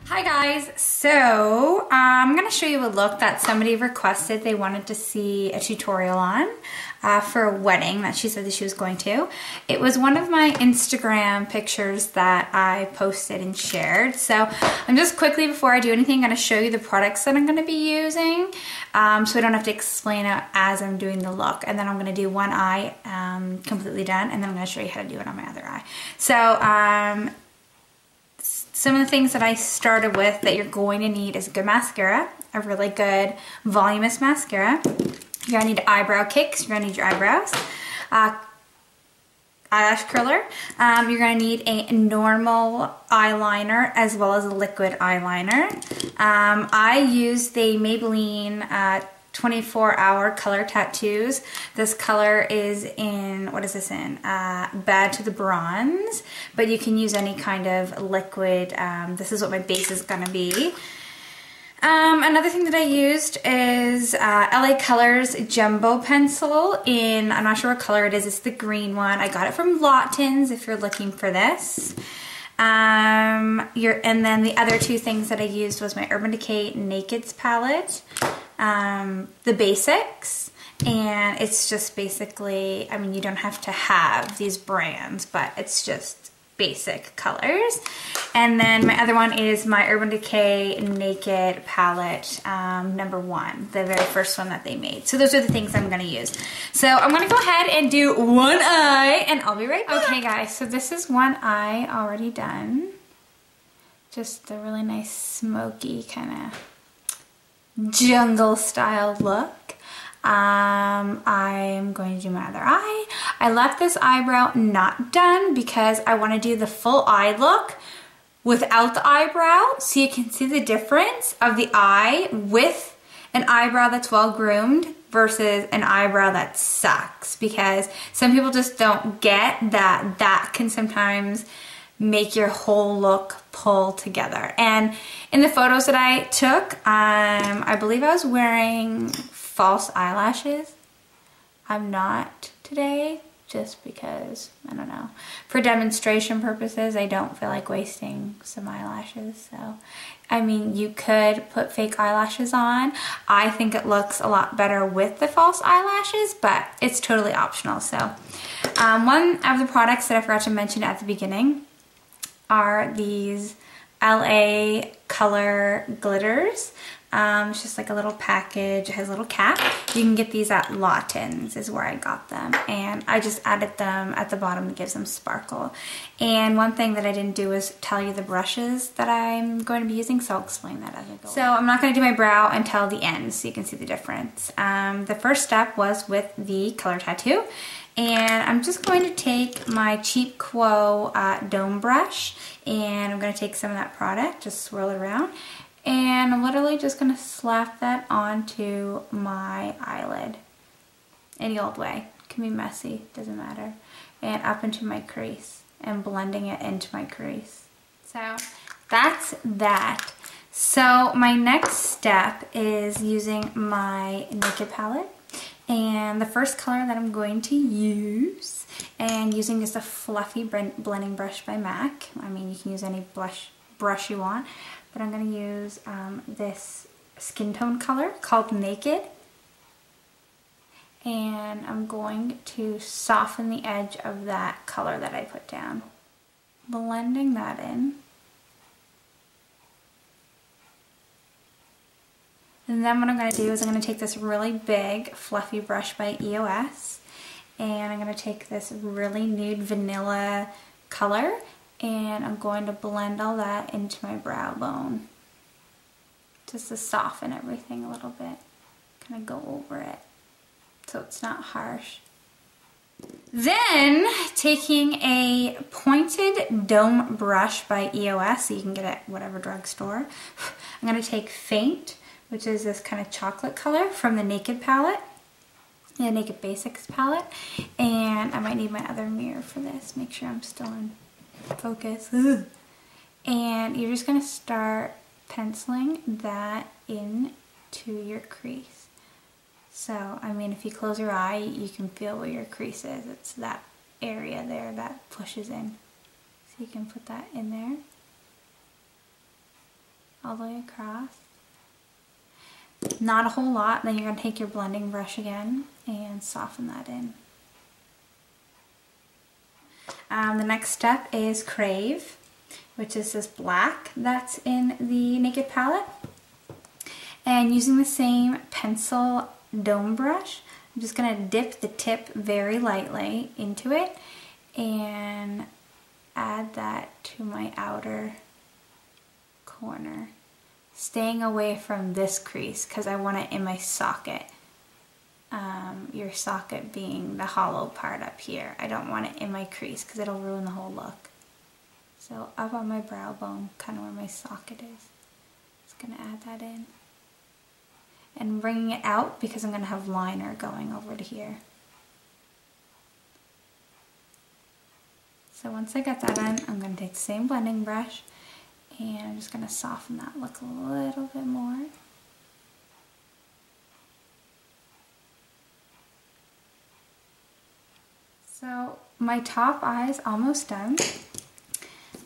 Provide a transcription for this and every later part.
Hi guys, so I'm going to show you a look that somebody requested. They wanted to see a tutorial on for a wedding that she said that she was going to. It was one of my Instagram pictures that I posted and shared. So I'm just quickly, before I do anything, going to show you the products that I'm going to be using so I don't have to explain it as I'm doing the look. And then I'm going to do one eye completely done, and then I'm going to show you how to do it on my other eye. So some of the things that I started with that you're going to need is a good mascara, a really good voluminous mascara. You're gonna need eyebrow kicks, you're gonna need your eyebrows, eyelash curler. You're gonna need a normal eyeliner as well as a liquid eyeliner. I use the Maybelline 24-hour color tattoos. This color is in, what is this in? Bad to the Bronze, but you can use any kind of liquid. This is what my base is gonna be. Another thing that I used is LA Colors Jumbo Pencil in, I'm not sure what color it is, it's the green one. I got it from Lawton's if you're looking for this. And then the other two things that I used was my Urban Decay Nakeds palette, the basics, and it's just basically, I mean, you don't have to have these brands, but it's just basic colors. And then my other one is my Urban Decay Naked palette, #1, the very first one that they made. So those are the things I'm gonna use. So I'm gonna go ahead and do one eye, and I'll be right back. Okay guys, so this is one eye already done. Just a really nice smoky kind of jungle style look. I'm going to do my other eye. I left this eyebrow not done because I want to do the full eye look without the eyebrow, so you can see the difference of the eye with an eyebrow that's well groomed versus an eyebrow that sucks, because some people just don't get that that can sometimes make your whole look pull together. And in the photos that I took, I believe I was wearing false eyelashes. I'm not today, just because, I don't know, for demonstration purposes, I don't feel like wasting some eyelashes. So, I mean, you could put fake eyelashes on. I think it looks a lot better with the false eyelashes, but it's totally optional. So, one of the products that I forgot to mention at the beginning are these LA Color glitters. It's just like a little package. It has a little cap. You can get these at Lawton's is where I got them. And I just added them at the bottom that gives them sparkle. And one thing that I didn't do is tell you the brushes that I'm going to be using, so I'll explain that as I go. So I'm not going to do my brow until the end so you can see the difference. The first step was with the color tattoo. And I'm just going to take my Cheap Quo dome brush, and I'm going to take some of that product, just swirl it around. And I'm literally just going to slap that onto my eyelid. Any old way. It can be messy, doesn't matter. And up into my crease. And blending it into my crease. So that's that. So my next step is using my Naked palette. And the first color that I'm going to use, and using just a fluffy blending brush by MAC. I mean, you can use any brush you want. But I'm going to use this skin tone color called Naked. And I'm going to soften the edge of that color that I put down. Blending that in. And then what I'm going to do is I'm going to take this really big fluffy brush by EOS. And I'm going to take this really nude vanilla color. And I'm going to blend all that into my brow bone. Just to soften everything a little bit. Kind of go over it so it's not harsh. Then, taking a pointed dome brush by EOS, so you can get it at whatever drugstore. I'm going to take Faint, which is this kind of chocolate color from the Naked palette. The Naked Basics palette. And I might need my other mirror for this. Make sure I'm still in focus. And you're just going to start penciling that into your crease. So, I mean, if you close your eye, you can feel where your crease is. It's that area there that pushes in. So you can put that in there. all the way across. Not a whole lot. Then you're going to take your blending brush again and soften that in. The next step is Crave, which is this black that's in the Naked palette. And using the same pencil dome brush, I'm just going to dip the tip very lightly into it and add that to my outer corner, staying away from this crease because I want it in my socket. Your socket being the hollow part up here. I don't want it in my crease because it'll ruin the whole look. So up on my brow bone, kind of where my socket is. Just going to add that in. And bringing it out because I'm going to have liner going over to here. So once I get that in, I'm going to take the same blending brush and I'm just going to soften that look a little bit more. So my top eye is almost done.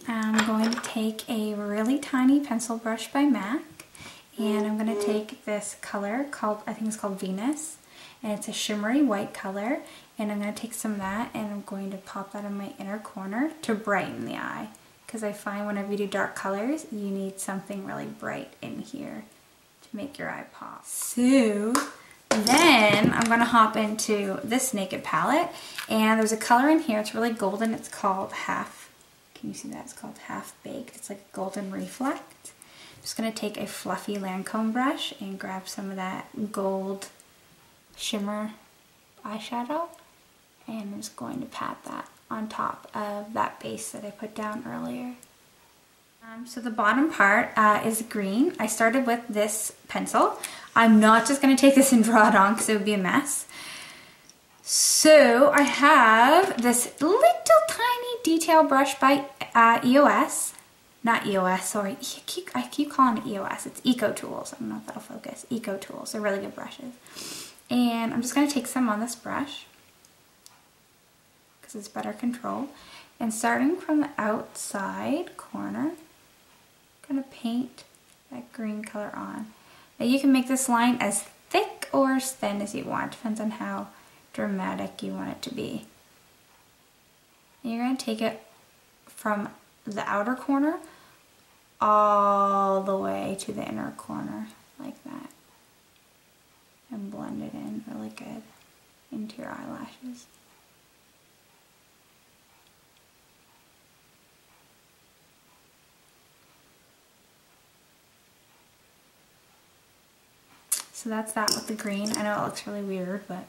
I'm going to take a really tiny pencil brush by MAC and I'm going to take this color called, I think it's called Venus, and it's a shimmery white color, and I'm going to take some of that and I'm going to pop that in my inner corner to brighten the eye, because I find whenever you do dark colors you need something really bright in here to make your eye pop. So then I'm going to hop into this Naked palette, and there's a color in here, it's really golden, it's called Half, can you see that? It's called Half Baked, it's like a golden reflect. I'm just going to take a fluffy Lancome brush and grab some of that gold shimmer eyeshadow, and I'm just going to pat that on top of that base that I put down earlier. So the bottom part is green. I started with this pencil. I'm not just going to take this and draw it on because it would be a mess. So I have this little tiny detail brush by EOS. Not EOS, sorry. I keep calling it EOS. It's Eco Tools. I don't know if that'll focus. Eco Tools. They're really good brushes. And I'm just going to take some on this brush because it's better control. And starting from the outside corner, I'm going to paint that green color on. Now you can make this line as thick or as thin as you want. Depends on how dramatic you want it to be. And you're going to take it from the outer corner all the way to the inner corner like that. And blend it in really good into your eyelashes. So that's that with the green. I know it looks really weird, but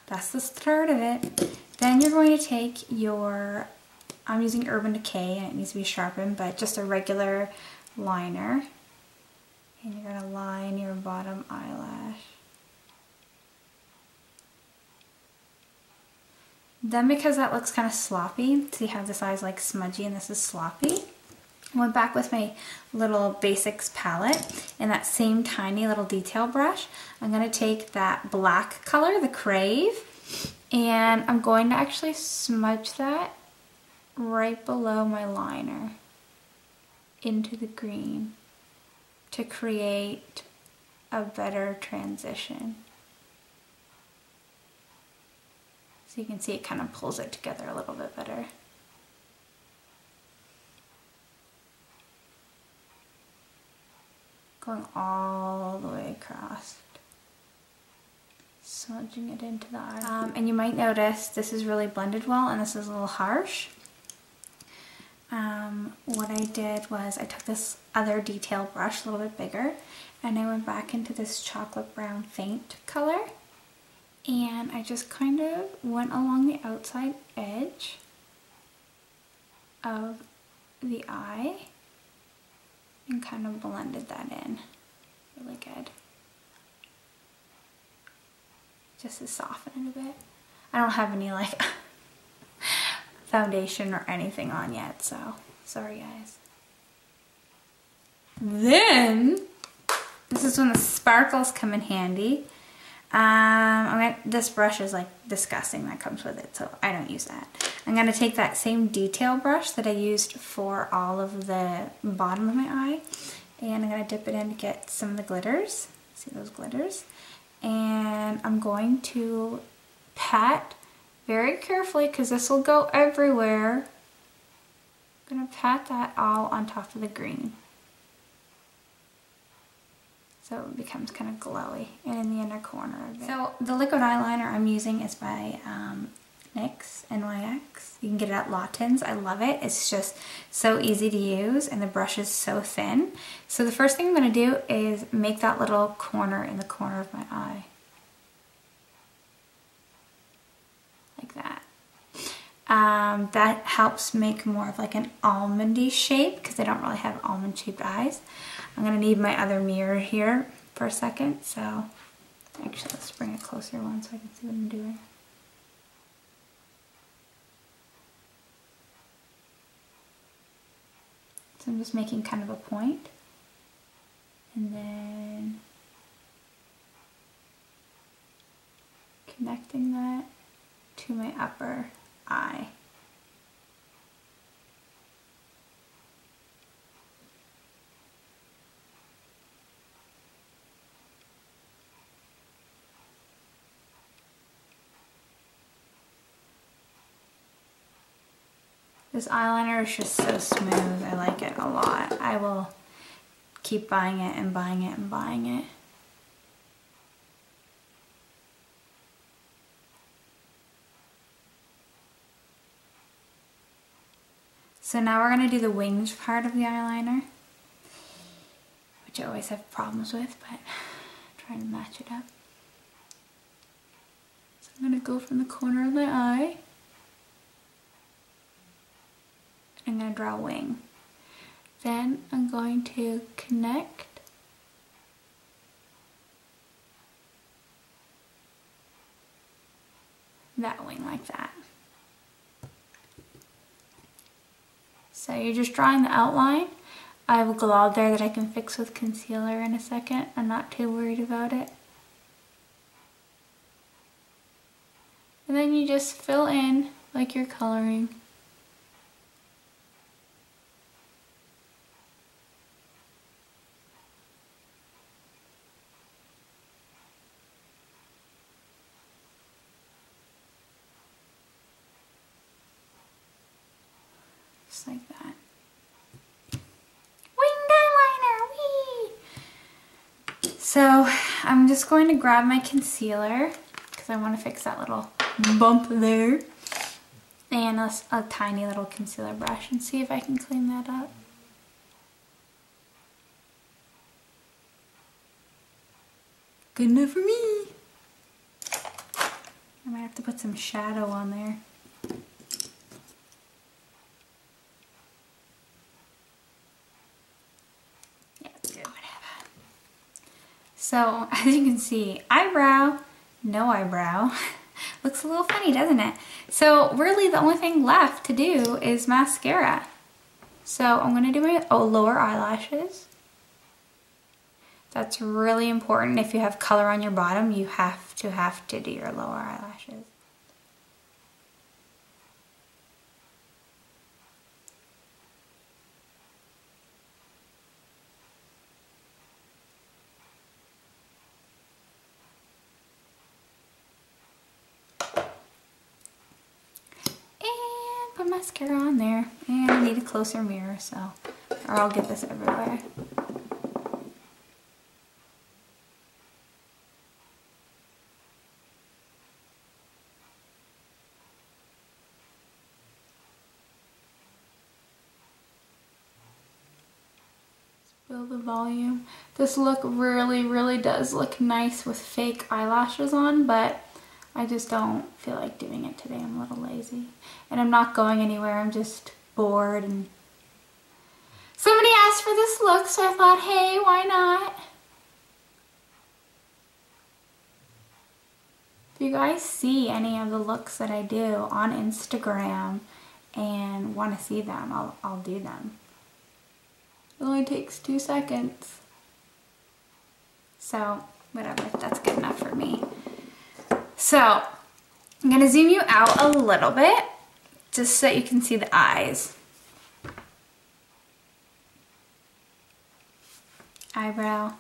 that's the start of it. Then you're going to take your, I'm using Urban Decay and it needs to be sharpened, but just a regular liner. And you're going to line your bottom eyelash. Then because that looks kind of sloppy, see how this eye's like smudgy and this is sloppy, I went back with my little Basics palette and that same tiny little detail brush. I'm going to take that black color, the Crave, and I'm going to actually smudge that right below my liner into the green to create a better transition. So you can see it kind of pulls it together a little bit better. Going all the way across. Smudging it into the eye. And you might notice this is really blended well and this is a little harsh. What I did was I took this other detail brush, a little bit bigger, and I went back into this chocolate brown faint color. And I just kind of went along the outside edge of the eye and kind of blended that in really good. Just to soften it a bit. I don't have any like foundation or anything on yet, so sorry guys. Then, this is when the sparkles come in handy. This brush is like disgusting that comes with it, so I don't use that. I'm going to take that same detail brush that I used for all of the bottom of my eye And I'm going to dip it in to get some of the glitters. See those glitters? And I'm going to pat very carefully because this will go everywhere. I'm going to pat that all on top of the green. So it becomes kind of glowy and in the inner corner of it. So the liquid eyeliner I'm using is by NYX, NYX. You can get it at Lawton's. I love it. It's just so easy to use and the brush is so thin. So the first thing I'm going to do is make that little corner in the corner of my eye. Like that. That helps make more of like an almondy shape because I don't really have almond shaped eyes. I'm going to need my other mirror here for a second, so actually let's bring a closer one so I can see what I'm doing. So I'm just making kind of a point and then connecting that to my upper eye. This eyeliner is just so smooth. I like it a lot. I will keep buying it and buying it and buying it. So now we're going to do the wings part of the eyeliner, which I always have problems with, but I'm trying to match it up. So I'm going to go from the corner of my eye. I'm going to draw a wing. Then I'm going to connect that wing like that. So you're just drawing the outline. I have a glob there that I can fix with concealer in a second. I'm not too worried about it. And then you just fill in like you're coloring. Just like that. Winged eyeliner, whee! So I'm just going to grab my concealer because I want to fix that little bump there. And a tiny little concealer brush and see if I can clean that up. Good enough for me. I might have to put some shadow on there. So, as you can see, eyebrow, no eyebrow. Looks a little funny, doesn't it? So, really the only thing left to do is mascara. So, I'm going to do my lower eyelashes. That's really important. If you have color on your bottom, you have to do your lower eyelashes. Mascara on there, and I need a closer mirror, so, or I'll get this everywhere. Build the volume. This look really does look nice with fake eyelashes on, but I just don't feel like doing it today. I'm a little lazy. And I'm not going anywhere. I'm just bored. And somebody asked for this look, so I thought, hey, why not? If you guys see any of the looks that I do on Instagram and want to see them, I'll do them. It only takes 2 seconds. So, whatever. That's good enough for me. So, I'm going to zoom you out a little bit, just so that you can see the eyes. eyebrow.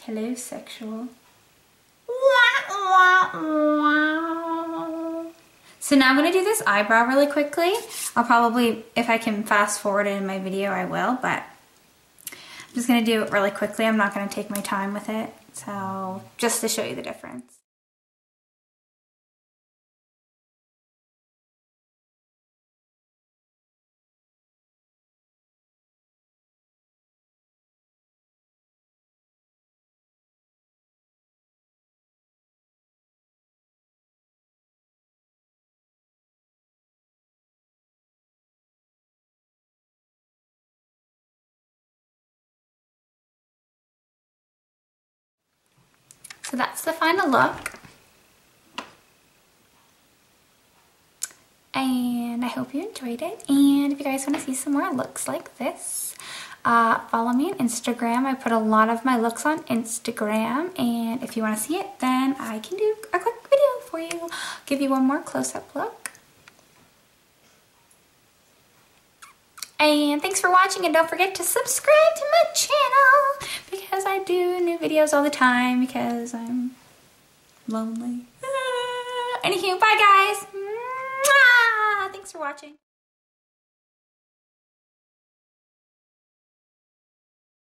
Hello, sexual. So now I'm going to do this eyebrow really quickly. I'll probably, if I can fast forward it in my video, I will, but I'm just going to do it really quickly. I'm not going to take my time with it. So just to show you the difference. So that's the final look. And I hope you enjoyed it. And if you guys want to see some more looks like this, follow me on Instagram. I put a lot of my looks on Instagram. And if you want to see it, then I can do a quick video for you. I'll give you one more close-up look. And thanks for watching, and don't forget to subscribe to my channel because I do new videos all the time because I'm lonely. Anywho, bye guys. Mwah! Thanks for watching.